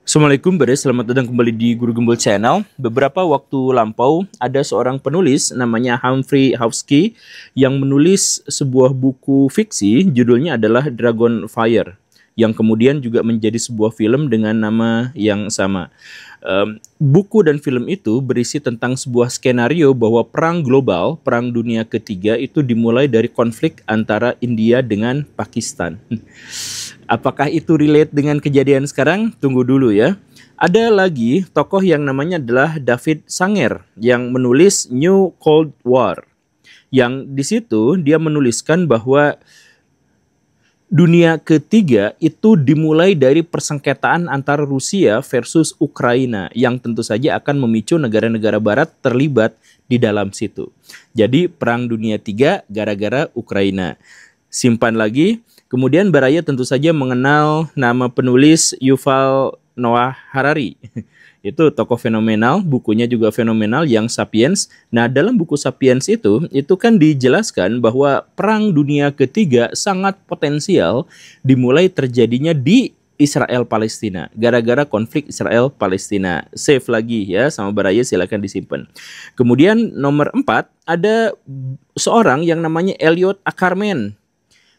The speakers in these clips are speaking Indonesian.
Assalamualaikum, selamat datang kembali di Guru Gembul Channel. Beberapa waktu lampau ada seorang penulis namanya Humphrey Hauskey yang menulis sebuah buku fiksi, judulnya adalah Dragon Fire, yang kemudian juga menjadi sebuah film dengan nama yang sama. Buku dan film itu berisi tentang sebuah skenario bahwa perang global, perang dunia ketiga itu dimulai dari konflik antara India dengan Pakistan. Apakah itu relate dengan kejadian sekarang? Tunggu dulu ya. Ada lagi tokoh yang namanya adalah David Sanger yang menulis New Cold War. Yang di situ dia menuliskan bahwa dunia ketiga itu dimulai dari persengketaan antara Rusia versus Ukraina yang tentu saja akan memicu negara-negara barat terlibat di dalam situ. Jadi perang dunia tiga gara-gara Ukraina. Simpan lagi. Kemudian Baraya tentu saja mengenal nama penulis Yuval Noah Harari. Itu tokoh fenomenal, bukunya juga fenomenal yang Sapiens. Nah, dalam buku Sapiens itu kan dijelaskan bahwa perang dunia ketiga sangat potensial dimulai terjadinya di Israel Palestina gara-gara konflik Israel Palestina. Save lagi ya sama Baraya, silakan disimpan. Kemudian nomor 4 ada seorang yang namanya Elliot Ackerman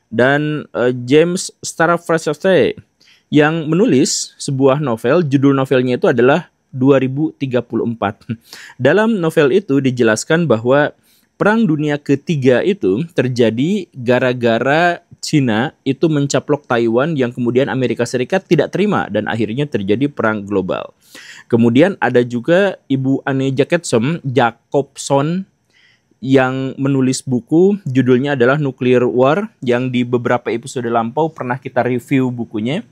dan James Starafrasate yang menulis sebuah novel, judul novelnya itu adalah 2034. Dalam novel itu dijelaskan bahwa perang dunia ketiga itu terjadi gara-gara Cina itu mencaplok Taiwan yang kemudian Amerika Serikat tidak terima dan akhirnya terjadi perang global. Kemudian ada juga Ibu Anne Jacobson yang menulis buku judulnya adalah Nuclear War yang di beberapa episode lampau pernah kita review bukunya.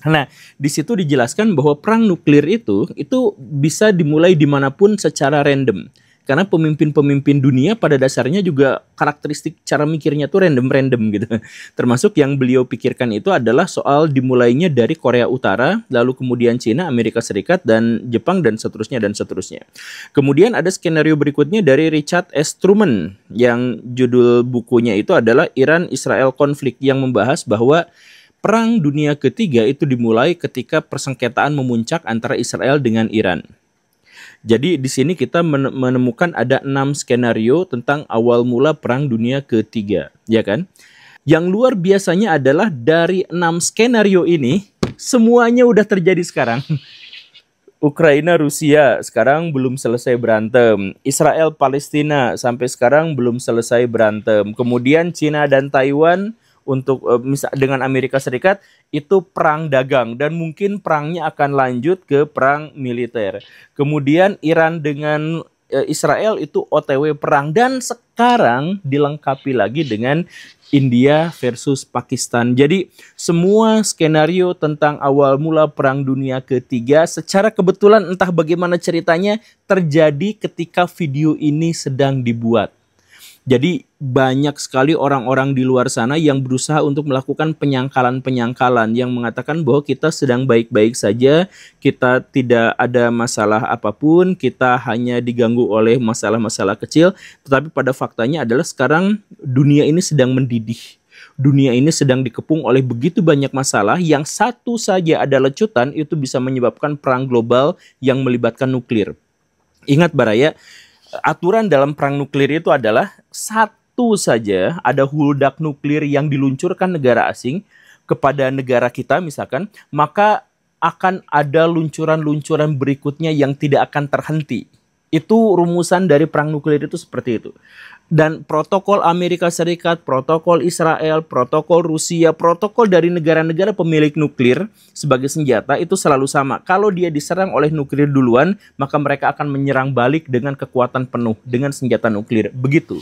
Nah, di situ dijelaskan bahwa perang nuklir itu bisa dimulai dimanapun secara random. Karena pemimpin-pemimpin dunia pada dasarnya juga karakteristik cara mikirnya tuh random-random gitu. Termasuk yang beliau pikirkan itu adalah soal dimulainya dari Korea Utara, lalu kemudian Cina, Amerika Serikat, dan Jepang, dan seterusnya, dan seterusnya. Kemudian ada skenario berikutnya dari Richard S. Truman, yang judul bukunya itu adalah Iran-Israel Konflik, yang membahas bahwa perang dunia ketiga itu dimulai ketika persengketaan memuncak antara Israel dengan Iran. Jadi di sini kita menemukan ada 6 skenario tentang awal mula perang dunia ketiga, ya kan? Yang luar biasanya adalah dari 6 skenario ini semuanya udah terjadi sekarang. Ukraina Rusia sekarang belum selesai berantem. Israel Palestina sampai sekarang belum selesai berantem. Kemudian Cina dan Taiwan untuk dengan Amerika Serikat itu perang dagang dan mungkin perangnya akan lanjut ke perang militer. Kemudian Iran dengan Israel itu OTW perang dan sekarang dilengkapi lagi dengan India versus Pakistan. Jadi semua skenario tentang awal mula perang dunia ketiga secara kebetulan entah bagaimana ceritanya terjadi ketika video ini sedang dibuat. Jadi banyak sekali orang-orang di luar sana yang berusaha untuk melakukan penyangkalan-penyangkalan yang mengatakan bahwa kita sedang baik-baik saja, kita tidak ada masalah apapun, kita hanya diganggu oleh masalah-masalah kecil. Tetapi pada faktanya adalah sekarang dunia ini sedang mendidih. Dunia ini sedang dikepung oleh begitu banyak masalah yang satu saja ada lecutan itu bisa menyebabkan perang global yang melibatkan nuklir. Ingat Baraya, aturan dalam perang nuklir itu adalah satu saja ada huldak nuklir yang diluncurkan negara asing kepada negara kita misalkan, maka akan ada luncuran-luncuran berikutnya yang tidak akan terhenti. Itu rumusan dari perang nuklir itu seperti itu. Dan protokol Amerika Serikat, protokol Israel, protokol Rusia, protokol dari negara-negara pemilik nuklir sebagai senjata itu selalu sama. Kalau dia diserang oleh nuklir duluan, maka mereka akan menyerang balik dengan kekuatan penuh, dengan senjata nuklir. Begitu.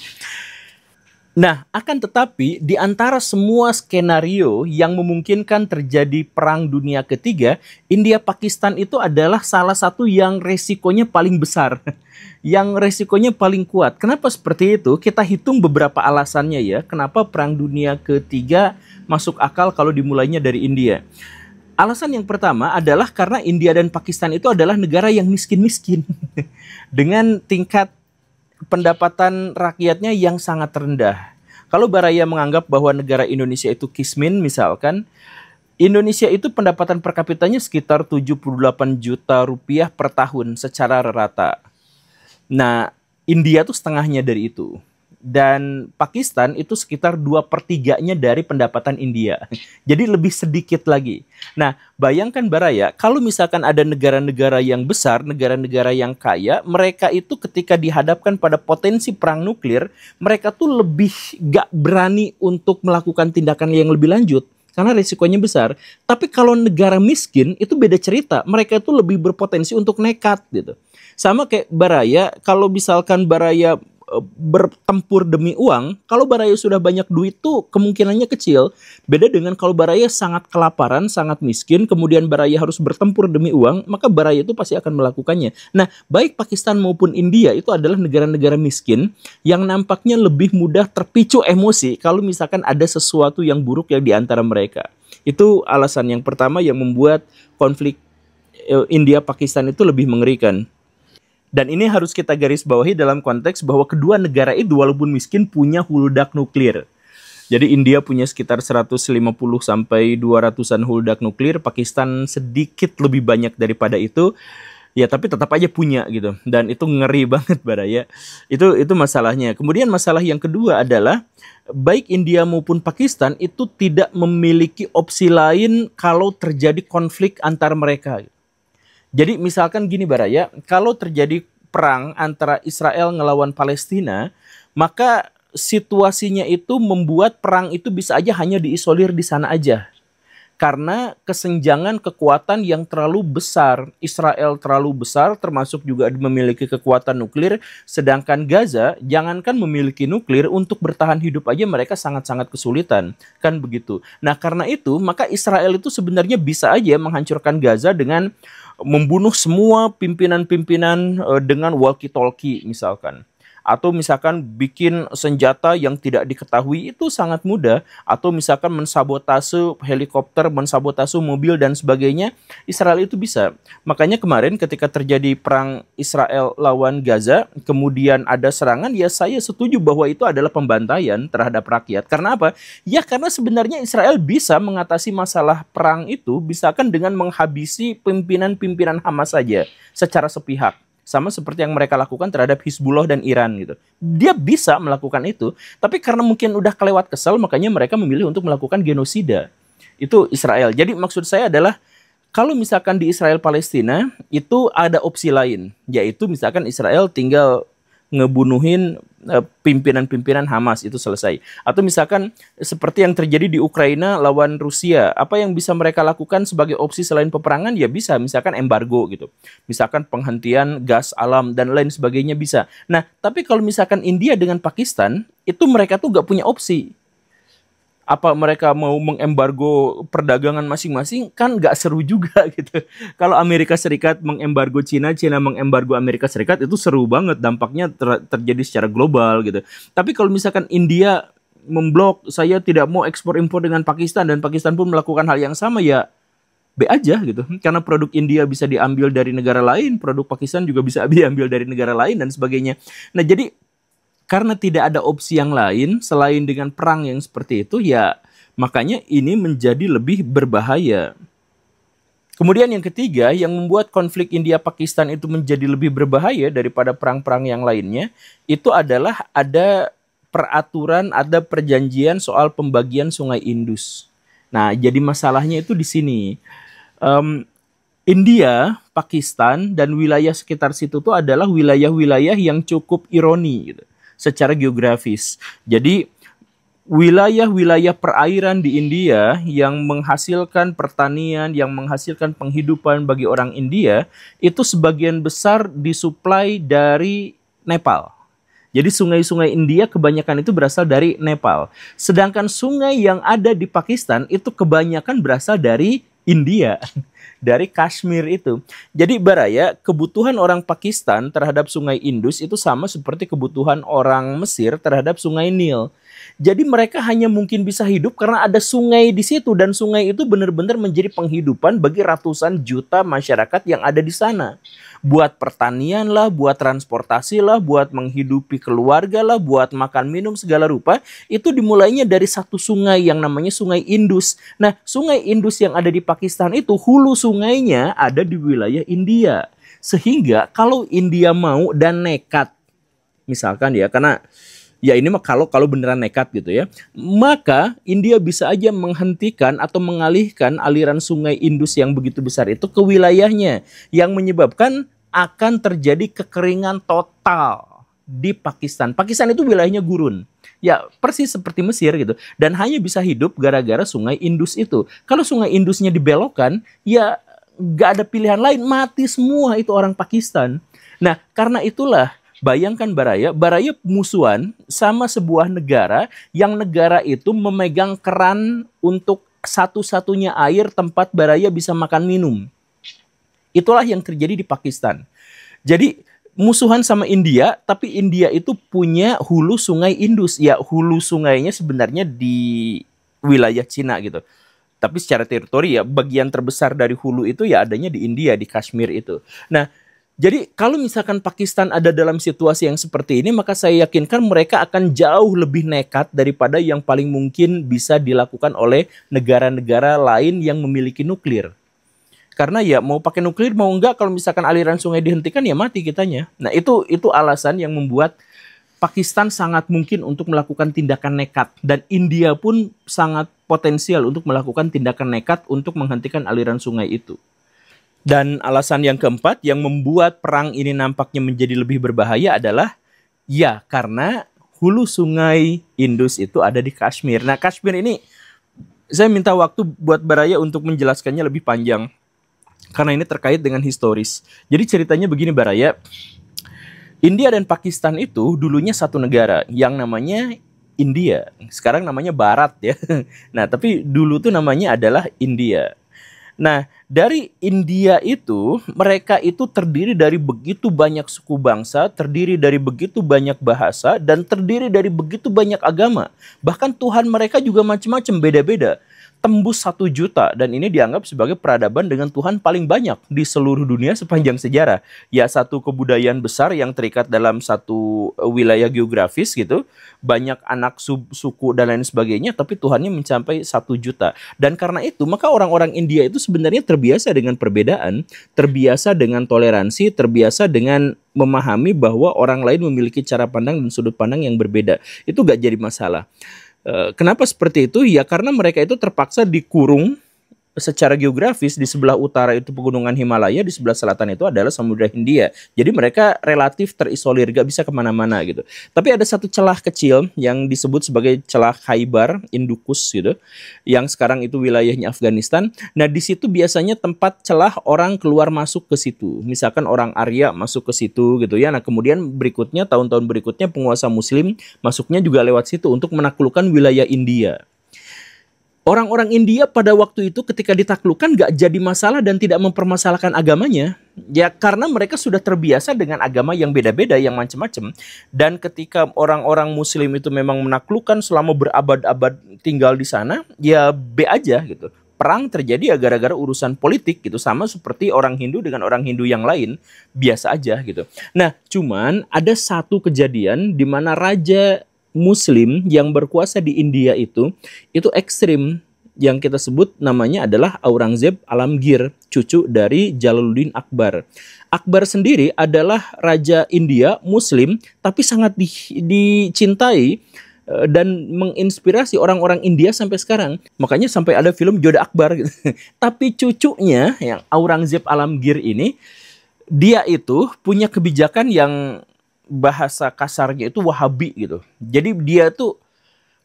Nah, akan tetapi di antara semua skenario yang memungkinkan terjadi perang dunia ketiga, India Pakistan itu adalah salah satu yang resikonya paling besar. Yang resikonya paling kuat. Kenapa seperti itu? Kita hitung beberapa alasannya ya. Kenapa perang dunia ketiga masuk akal kalau dimulainya dari India. Alasan yang pertama adalah karena India dan Pakistan itu adalah negara yang miskin-miskin. Dengan tingkat pendapatan rakyatnya yang sangat rendah. Kalau Baraya menganggap bahwa negara Indonesia itu kismin misalkan, Indonesia itu pendapatan per kapitanya sekitar 78 juta rupiah per tahun secara rata. Nah, India tuh setengahnya dari itu. Dan Pakistan itu sekitar 2/3-nya dari pendapatan India. Jadi lebih sedikit lagi. Nah, bayangkan Baraya, kalau misalkan ada negara-negara yang besar, negara-negara yang kaya, mereka itu ketika dihadapkan pada potensi perang nuklir, mereka tuh lebih gak berani untuk melakukan tindakan yang lebih lanjut. Karena risikonya besar. Tapi kalau negara miskin, itu beda cerita. Mereka itu lebih berpotensi untuk nekat gitu. Sama kayak Baraya, kalau misalkan Baraya bertempur demi uang, kalau Baraya sudah banyak duit tuh kemungkinannya kecil. Beda dengan kalau Baraya sangat kelaparan, sangat miskin, kemudian Baraya harus bertempur demi uang, maka Baraya itu pasti akan melakukannya. Nah, baik Pakistan maupun India itu adalah negara-negara miskin yang nampaknya lebih mudah terpicu emosi kalau misalkan ada sesuatu yang buruk yang di antara mereka. Itu alasan yang pertama yang membuat konflik India-Pakistan itu lebih mengerikan. Dan ini harus kita garis bawahi dalam konteks bahwa kedua negara itu walaupun miskin punya huludak nuklir. Jadi India punya sekitar 150 sampai 200-an huludak nuklir, Pakistan sedikit lebih banyak daripada itu. Ya tapi tetap aja punya gitu. Dan itu ngeri banget Baraya. Itu masalahnya. Kemudian masalah yang kedua adalah baik India maupun Pakistan itu tidak memiliki opsi lain kalau terjadi konflik antar mereka. Jadi misalkan gini Baraya, kalau terjadi perang antara Israel ngelawan Palestina, maka situasinya itu membuat perang itu bisa aja hanya diisolir di sana aja. Karena kesenjangan kekuatan yang terlalu besar. Israel terlalu besar, termasuk juga memiliki kekuatan nuklir. Sedangkan Gaza, jangankan memiliki nuklir, untuk bertahan hidup aja mereka sangat-sangat kesulitan. Kan begitu. Nah karena itu, maka Israel itu sebenarnya bisa aja menghancurkan Gaza dengan membunuh semua pimpinan-pimpinan dengan walkie-talkie misalkan. Atau misalkan bikin senjata yang tidak diketahui, itu sangat mudah. Atau misalkan mensabotase helikopter, mensabotase mobil dan sebagainya, Israel itu bisa. Makanya kemarin ketika terjadi perang Israel lawan Gaza, kemudian ada serangan, ya saya setuju bahwa itu adalah pembantaian terhadap rakyat. Karena apa? Ya karena sebenarnya Israel bisa mengatasi masalah perang itu, misalkan dengan menghabisi pimpinan-pimpinan Hamas saja secara sepihak. Sama seperti yang mereka lakukan terhadap Hizbullah dan Iran gitu. Dia bisa melakukan itu, tapi karena mungkin udah kelewat kesel, makanya mereka memilih untuk melakukan genosida. Itu Israel. Jadi maksud saya adalah, kalau misalkan di Israel Palestina, itu ada opsi lain. Yaitu misalkan Israel tinggal ngebunuhin pimpinan-pimpinan Hamas, itu selesai. Atau misalkan seperti yang terjadi di Ukraina lawan Rusia, apa yang bisa mereka lakukan sebagai opsi selain peperangan? Ya bisa, misalkan embargo gitu. Misalkan penghentian gas alam dan lain sebagainya bisa. Nah, tapi kalau misalkan India dengan Pakistan, itu mereka tuh gak punya opsi. Apa mereka mau mengembargo perdagangan masing-masing, kan gak seru juga gitu. Kalau Amerika Serikat mengembargo Cina, Cina mengembargo Amerika Serikat, itu seru banget, dampaknya terjadi secara global gitu. Tapi kalau misalkan India memblok, saya tidak mau ekspor impor dengan Pakistan, dan Pakistan pun melakukan hal yang sama, ya B aja gitu. Karena produk India bisa diambil dari negara lain, produk Pakistan juga bisa diambil dari negara lain dan sebagainya. Nah jadi karena tidak ada opsi yang lain selain dengan perang yang seperti itu, ya makanya ini menjadi lebih berbahaya. Kemudian yang ketiga, yang membuat konflik India-Pakistan itu menjadi lebih berbahaya daripada perang-perang yang lainnya, itu adalah ada peraturan, ada perjanjian soal pembagian Sungai Indus. Nah, jadi masalahnya itu di sini. India, Pakistan, dan wilayah sekitar situ tuh adalah wilayah-wilayah yang cukup ironi gitu, secara geografis. Jadi wilayah-wilayah perairan di India yang menghasilkan pertanian, yang menghasilkan penghidupan bagi orang India, itu sebagian besar disuplai dari Nepal. Jadi sungai-sungai India kebanyakan itu berasal dari Nepal. Sedangkan sungai yang ada di Pakistan itu kebanyakan berasal dari India. Dari Kashmir itu. Jadi Baraya, kebutuhan orang Pakistan terhadap sungai Indus itu sama seperti kebutuhan orang Mesir terhadap sungai Nil. Jadi mereka hanya mungkin bisa hidup karena ada sungai di situ, dan sungai itu benar-benar menjadi penghidupan bagi ratusan juta masyarakat yang ada di sana. Buat pertanian lah, buat transportasi lah, buat menghidupi keluarga lah, buat makan minum segala rupa. Itu dimulainya dari satu sungai yang namanya Sungai Indus. Nah, Sungai Indus yang ada di Pakistan itu hulu sungainya ada di wilayah India. Sehingga kalau India mau dan nekat, misalkan ya, karena ya ini mah kalau beneran nekat gitu ya, maka India bisa aja menghentikan atau mengalihkan aliran Sungai Indus yang begitu besar itu ke wilayahnya, yang menyebabkan akan terjadi kekeringan total di Pakistan. Pakistan itu wilayahnya gurun. Ya persis seperti Mesir gitu. Dan hanya bisa hidup gara-gara Sungai Indus itu. Kalau Sungai Indusnya dibelokkan, ya gak ada pilihan lain, mati semua itu orang Pakistan. Nah, karena itulah bayangkan Baraya musuhan sama sebuah negara yang negara itu memegang keran untuk satu-satunya air tempat Baraya bisa makan minum. Itulah yang terjadi di Pakistan. Jadi musuhan sama India, tapi India itu punya hulu Sungai Indus. Ya hulu sungainya sebenarnya di wilayah Cina gitu. Tapi secara teritori ya bagian terbesar dari hulu itu ya adanya di India, di Kashmir itu. Nah, jadi kalau misalkan Pakistan ada dalam situasi yang seperti ini, maka saya yakinkan mereka akan jauh lebih nekat daripada yang paling mungkin bisa dilakukan oleh negara-negara lain yang memiliki nuklir. Karena ya mau pakai nuklir mau enggak, kalau misalkan aliran sungai dihentikan ya mati kitanya. Nah itu alasan yang membuat Pakistan sangat mungkin untuk melakukan tindakan nekat. Dan India pun sangat potensial untuk melakukan tindakan nekat untuk menghentikan aliran sungai itu. Dan alasan yang keempat yang membuat perang ini nampaknya menjadi lebih berbahaya adalah ya karena hulu Sungai Indus itu ada di Kashmir. Nah Kashmir ini saya minta waktu buat Baraya untuk menjelaskannya lebih panjang. Karena ini terkait dengan historis. Jadi ceritanya begini Baraya. India dan Pakistan itu dulunya satu negara yang namanya India. Sekarang namanya Barat ya. Nah, tapi dulu tuh namanya adalah India. Nah, dari India itu, mereka itu terdiri dari begitu banyak suku bangsa, terdiri dari begitu banyak bahasa, dan terdiri dari begitu banyak agama. Bahkan Tuhan mereka juga macam-macam, beda-beda. Tembus 1 juta, dan ini dianggap sebagai peradaban dengan Tuhan paling banyak di seluruh dunia sepanjang sejarah. Ya, satu kebudayaan besar yang terikat dalam satu wilayah geografis gitu, banyak anak suku dan lain sebagainya, tapi Tuhannya mencapai 1 juta. Dan karena itu, maka orang-orang India itu sebenarnya terbiasa dengan perbedaan, terbiasa dengan toleransi, terbiasa dengan memahami bahwa orang lain memiliki cara pandang dan sudut pandang yang berbeda. Itu gak jadi masalah. Kenapa seperti itu? Ya karena mereka itu terpaksa dikurung secara geografis. Di sebelah utara itu pegunungan Himalaya, di sebelah selatan itu adalah Samudra Hindia. Jadi mereka relatif terisolir, gak bisa kemana-mana gitu. Tapi ada satu celah kecil yang disebut sebagai celah Khyber Indukus gitu, yang sekarang itu wilayahnya Afghanistan. Nah di situ biasanya tempat celah orang keluar masuk ke situ. Misalkan orang Arya masuk ke situ gitu ya. Nah kemudian berikutnya, tahun-tahun berikutnya penguasa Muslim masuknya juga lewat situ untuk menaklukkan wilayah India. Orang-orang India pada waktu itu ketika ditaklukkan gak jadi masalah dan tidak mempermasalahkan agamanya. Ya karena mereka sudah terbiasa dengan agama yang beda-beda, yang macam-macam. Dan ketika orang-orang Muslim itu memang menaklukkan selama berabad-abad tinggal di sana, ya be aja gitu. Perang terjadi ya gara-gara urusan politik gitu. Sama seperti orang Hindu dengan orang Hindu yang lain, biasa aja gitu. Nah cuman ada satu kejadian di mana raja Muslim yang berkuasa di India itu ekstrim, yang kita sebut namanya adalah Aurangzeb Alamgir, cucu dari Jalaluddin Akbar. Akbar sendiri adalah raja India Muslim, tapi sangat dicintai dan menginspirasi orang-orang India sampai sekarang. Makanya sampai ada film Joda Akbar gitu. Tapi cucunya yang Aurangzeb Alamgir ini, dia itu punya kebijakan yang bahasa kasarnya itu Wahabi gitu. Jadi dia tuh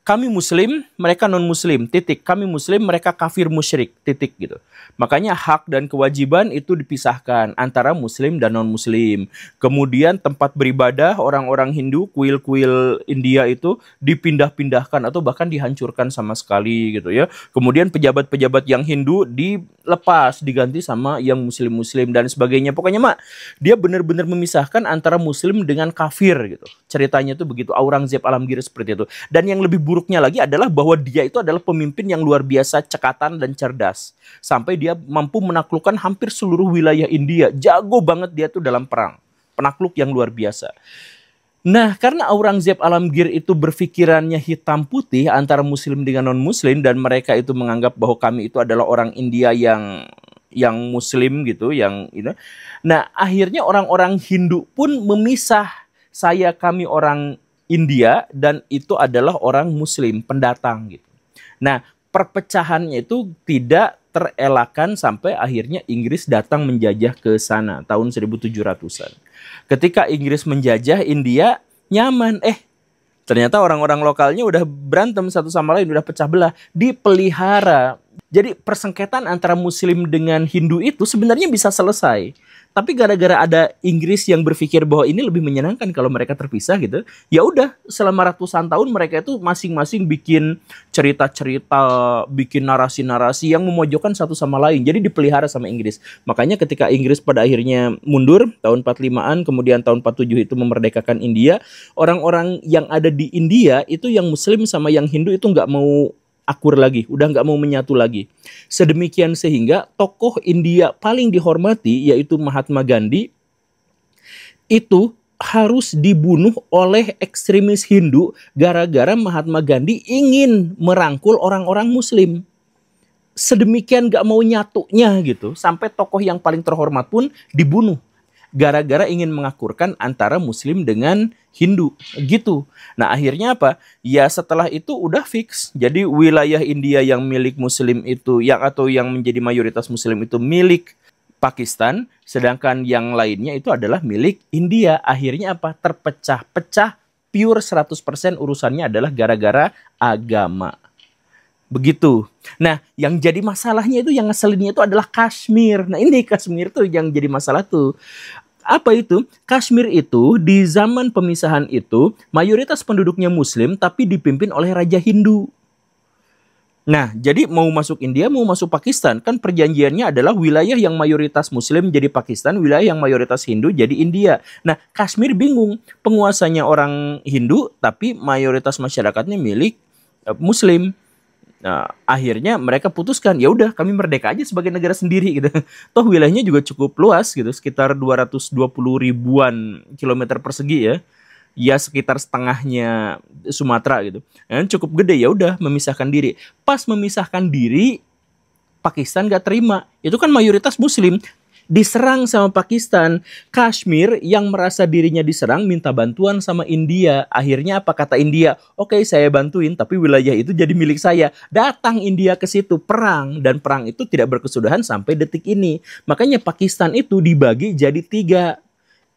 kami Muslim, mereka non-Muslim, titik. Kami Muslim, mereka kafir musyrik, titik gitu. Makanya hak dan kewajiban itu dipisahkan antara Muslim dan non-Muslim. Kemudian tempat beribadah orang-orang Hindu, kuil-kuil India itu dipindah-pindahkan atau bahkan dihancurkan sama sekali gitu ya. Kemudian pejabat-pejabat yang Hindu dilepas, diganti sama yang Muslim-Muslim dan sebagainya. Pokoknya mak, dia benar-benar memisahkan antara Muslim dengan kafir gitu. Ceritanya tuh begitu, Aurangzeb Alamgir seperti itu. Dan yang lebih buruk buruknya lagi adalah bahwa dia itu adalah pemimpin yang luar biasa cekatan dan cerdas. Sampai dia mampu menaklukkan hampir seluruh wilayah India. Jago banget dia tuh dalam perang. Penakluk yang luar biasa. Nah, karena Aurangzeb Alamgir itu berpikirannya hitam putih antara muslim dengan non-muslim, dan mereka itu menganggap bahwa kami itu adalah orang India yang muslim gitu, yang itu. Nah, akhirnya orang-orang Hindu pun memisah, kami orang India dan itu adalah orang muslim pendatang gitu. Nah, perpecahannya itu tidak terelakkan sampai akhirnya Inggris datang menjajah ke sana tahun 1700-an. Ketika Inggris menjajah India, nyaman. Ternyata orang-orang lokalnya udah berantem satu sama lain, udah pecah belah, dipelihara. Jadi persengketaan antara Muslim dengan Hindu itu sebenarnya bisa selesai. Tapi gara-gara ada Inggris yang berpikir bahwa ini lebih menyenangkan kalau mereka terpisah gitu, ya udah selama ratusan tahun mereka itu masing-masing bikin cerita-cerita, bikin narasi-narasi yang memojokkan satu sama lain. Jadi dipelihara sama Inggris. Makanya ketika Inggris pada akhirnya mundur tahun 45-an, kemudian tahun 47 itu memerdekakan India, orang-orang yang ada di India itu yang Muslim sama yang Hindu itu nggak mau akur lagi, udah nggak mau menyatu lagi. Sedemikian sehingga tokoh India paling dihormati yaitu Mahatma Gandhi itu harus dibunuh oleh ekstremis Hindu gara-gara Mahatma Gandhi ingin merangkul orang-orang Muslim. Sedemikian nggak mau nyatunya gitu, sampai tokoh yang paling terhormat pun dibunuh gara-gara ingin mengakurkan antara Muslim dengan Hindu gitu. Nah akhirnya apa? Ya setelah itu udah fix. Jadi wilayah India yang milik Muslim itu atau yang menjadi mayoritas Muslim itu milik Pakistan, sedangkan yang lainnya itu adalah milik India. Akhirnya apa? Terpecah-pecah, pure 100% urusannya adalah gara-gara agama. Begitu. Nah, yang jadi masalahnya itu, yang ngeselinnya itu adalah Kashmir. Nah, ini Kashmir tuh yang jadi masalah tuh. Apa itu? Kashmir itu di zaman pemisahan itu mayoritas penduduknya Muslim tapi dipimpin oleh Raja Hindu. Nah, jadi mau masuk India, mau masuk Pakistan, kan perjanjiannya adalah wilayah yang mayoritas Muslim jadi Pakistan, wilayah yang mayoritas Hindu jadi India. Nah, Kashmir bingung, penguasanya orang Hindu tapi mayoritas masyarakatnya milik Muslim. Nah, akhirnya mereka putuskan, ya udah kami merdeka aja sebagai negara sendiri gitu. Toh wilayahnya juga cukup luas gitu, sekitar 220 ribuan kilometer persegi ya. Ya sekitar setengahnya Sumatera gitu. Dan cukup gede, ya udah memisahkan diri. Pas memisahkan diri, Pakistan gak terima. Itu kan mayoritas Muslim. Diserang sama Pakistan. Kashmir yang merasa dirinya diserang minta bantuan sama India. Akhirnya apa kata India? Oke, saya bantuin, tapi wilayah itu jadi milik saya. Datang India ke situ, perang, dan perang itu tidak berkesudahan sampai detik ini. Makanya Pakistan itu dibagi jadi 3.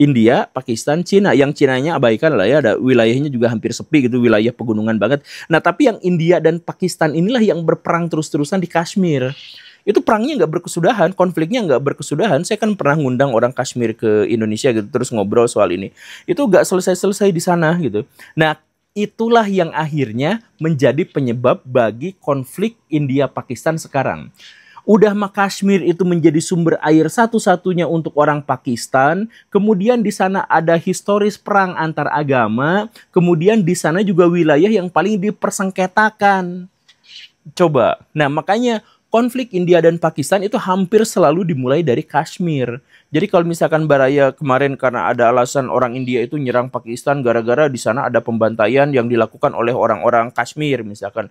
India, Pakistan, Cina. Yang Cinanya abaikan lah ya, ada wilayahnya juga hampir sepi gitu, wilayah pegunungan banget. Nah, tapi yang India dan Pakistan inilah yang berperang terus-terusan di Kashmir. Itu perangnya nggak berkesudahan, konfliknya nggak berkesudahan. Saya kan pernah ngundang orang Kashmir ke Indonesia gitu, terus ngobrol soal ini. Itu nggak selesai-selesai di sana gitu. Nah, itulah yang akhirnya menjadi penyebab bagi konflik India-Pakistan sekarang. Udah mah Kashmir itu menjadi sumber air satu-satunya untuk orang Pakistan. Kemudian di sana ada historis perang antar agama. Kemudian di sana juga wilayah yang paling dipersengketakan. Coba, nah makanya konflik India dan Pakistan itu hampir selalu dimulai dari Kashmir. Jadi kalau misalkan Baraya kemarin karena ada alasan orang India itu nyerang Pakistan gara-gara di sana ada pembantaian yang dilakukan oleh orang-orang Kashmir misalkan.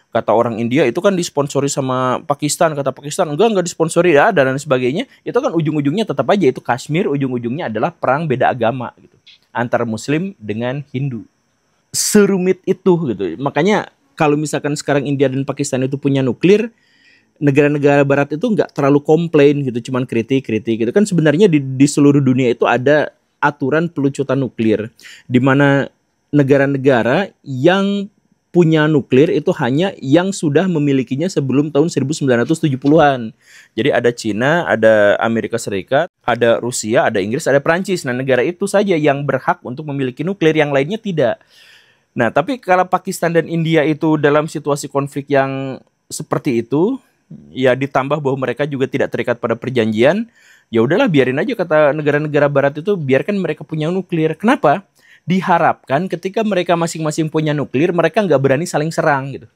Kata orang India itu kan disponsori sama Pakistan, kata Pakistan enggak disponsori ya, dan sebagainya. Itu kan ujung-ujungnya tetap aja itu Kashmir, ujung-ujungnya adalah perang beda agama gitu. Antara Muslim dengan Hindu. Serumit itu gitu. Makanya kalau misalkan sekarang India dan Pakistan itu punya nuklir, negara-negara barat itu nggak terlalu komplain gitu, cuman kritik-kritik gitu. Kan sebenarnya di seluruh dunia itu ada aturan pelucutan nuklir, di mana negara-negara yang punya nuklir itu hanya yang sudah memilikinya sebelum tahun 1970-an. Jadi ada Cina, ada Amerika Serikat, ada Rusia, ada Inggris, ada Perancis. Nah, negara itu saja yang berhak untuk memiliki nuklir, yang lainnya tidak. Nah, tapi kalau Pakistan dan India itu dalam situasi konflik yang seperti itu, ya ditambah bahwa mereka juga tidak terikat pada perjanjian, ya udahlah biarin aja kata negara-negara barat itu, biarkan mereka punya nuklir. Kenapa? diharapkan ketika mereka masing-masing punya nuklir, mereka nggak berani saling serang gitu.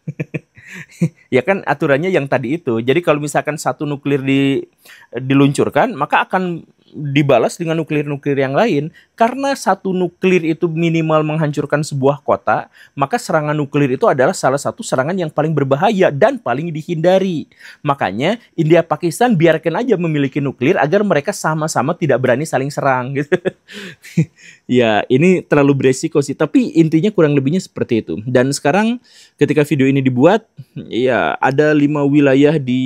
Ya kan aturannya yang tadi itu. Jadi kalau misalkan satu nuklir diluncurkan, maka akan dibalas dengan nuklir-nuklir yang lain. Karena satu nuklir itu minimal menghancurkan sebuah kota, maka serangan nuklir itu adalah salah satu serangan yang paling berbahaya dan paling dihindari. Makanya India Pakistan biarkan aja memiliki nuklir agar mereka sama-sama tidak berani saling serang gitu. Ya, ini terlalu beresiko sih, tapi intinya kurang lebihnya seperti itu. Dan sekarang ketika video ini dibuat, ya ada 5 wilayah di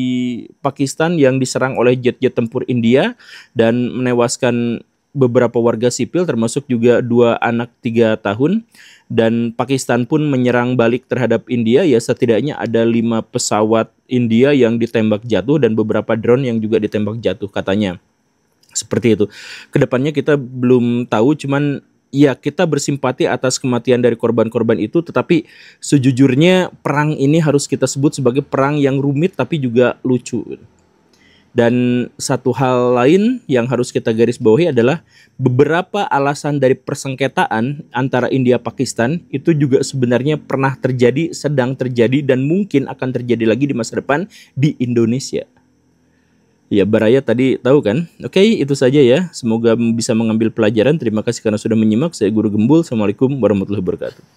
Pakistan yang diserang oleh jet-jet tempur India dan menewaskan beberapa warga sipil termasuk juga 2 anak 3 tahun. Dan Pakistan pun menyerang balik terhadap India, ya setidaknya ada 5 pesawat India yang ditembak jatuh dan beberapa drone yang juga ditembak jatuh katanya. Seperti itu. Kedepannya kita belum tahu, cuman ya kita bersimpati atas kematian dari korban-korban itu, tetapi sejujurnya perang ini harus kita sebut sebagai perang yang rumit tapi juga lucu. Dan satu hal lain yang harus kita garis bawahi adalah beberapa alasan dari persengketaan antara India Pakistan itu juga sebenarnya pernah terjadi, sedang terjadi, dan mungkin akan terjadi lagi di masa depan di Indonesia. Ya, Baraya tadi tahu kan? Oke, itu saja ya. Semoga bisa mengambil pelajaran. Terima kasih karena sudah menyimak. Saya Guru Gembul. Assalamualaikum warahmatullahi wabarakatuh.